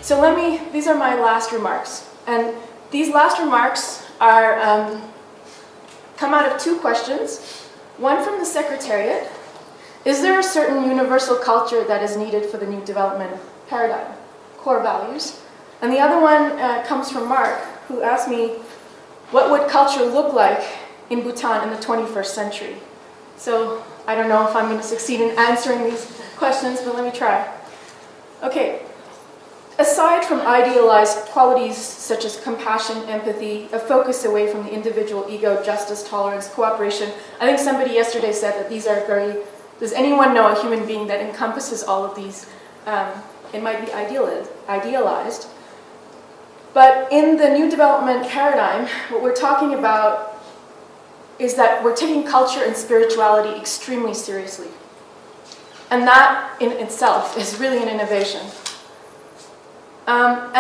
So these are my last remarks. And these last remarks are, come out of two questions. One from the Secretariat: is there a certain universal culture that is needed for the new development paradigm, core values? And the other one comes from Mark, who asked me, what would culture look like in Bhutan in the 21st century? So I don't know if I'm going to succeed in answering these questions, but let me try. Okay. Aside from idealized qualities such as compassion, empathy, a focus away from the individual ego, justice, tolerance, cooperation, I think somebody yesterday said that these are does anyone know a human being that encompasses all of these? It might be idealized. But in the new development paradigm, what we're talking about is that we're taking culture and spirituality extremely seriously. And that in itself is really an innovation.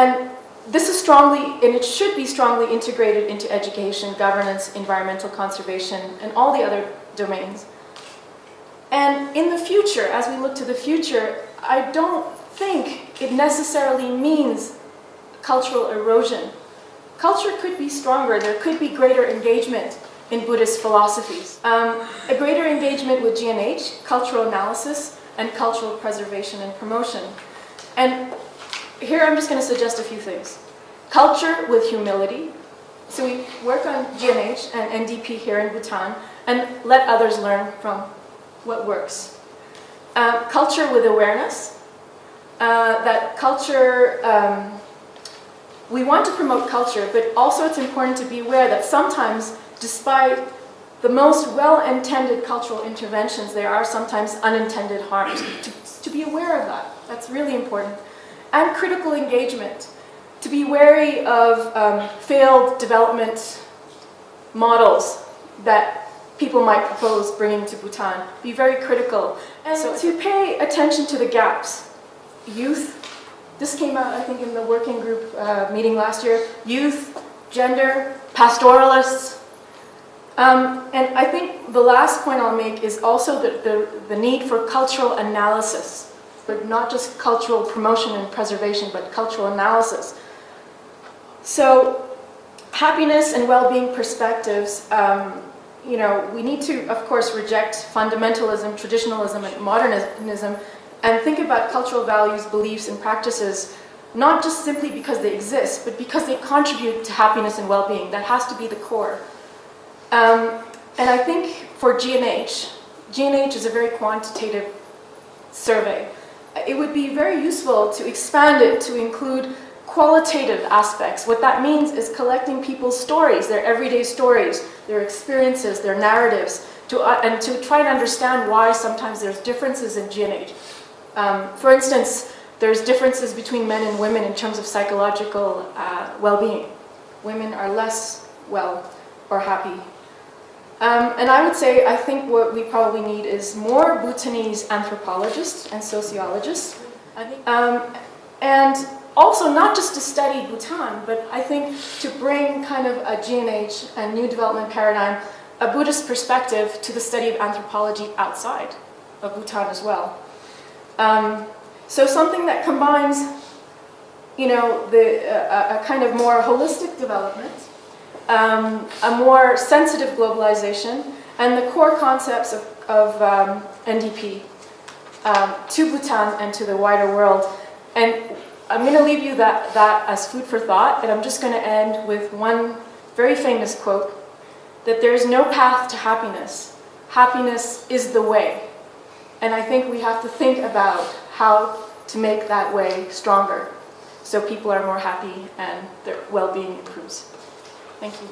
And this is and it should be strongly integrated into education, governance, environmental conservation, and all the other domains. And in the future, as we look to the future, I don't think it necessarily means cultural erosion. Culture could be stronger. There could be greater engagement in Buddhist philosophies. A greater engagement with GNH, cultural analysis, and cultural preservation and promotion. And here I'm just going to suggest a few things. Culture with humility. So we work on GNH and NDP here in Bhutan and let others learn from what works. Culture with awareness. That culture, we want to promote culture, but also it's important to be aware that sometimes, despite the most well-intended cultural interventions, there are sometimes unintended harms. To be aware of that, that's really important. And critical engagement, to be wary of failed development models that people might propose bringing to Bhutan. Be very critical. And so to pay attention to the gaps. Youth, this came out I think in the working group meeting last year. Youth, gender, pastoralists. And I think the last point I'll make is also the need for cultural analysis. But not just cultural promotion and preservation, but cultural analysis. So, happiness and well-being perspectives, we need to, of course, reject fundamentalism, traditionalism, and modernism, and think about cultural values, beliefs, and practices, not just simply because they exist, but because they contribute to happiness and well-being. That has to be the core. And I think for GNH is a very quantitative survey. It would be very useful to expand it to include qualitative aspects. What that means is collecting people's stories, their everyday stories, their experiences, their narratives, and to try to understand why sometimes there's differences in GNH. For instance, there's differences between men and women in terms of psychological well-being. Women are less well or happy. And I would say, I think what we probably need is more Bhutanese anthropologists and sociologists. And also not just to study Bhutan, but I think to bring kind of a GNH and new development paradigm, a Buddhist perspective to the study of anthropology outside of Bhutan as well. So something that combines, a kind of more holistic development, a more sensitive globalization, and the core concepts of NDP to Bhutan and to the wider world. And I'm going to leave you that as food for thought, and I'm just going to end with one very famous quote, that there is no path to happiness. Happiness is the way. And I think we have to think about how to make that way stronger so people are more happy and their well-being improves. Thank you.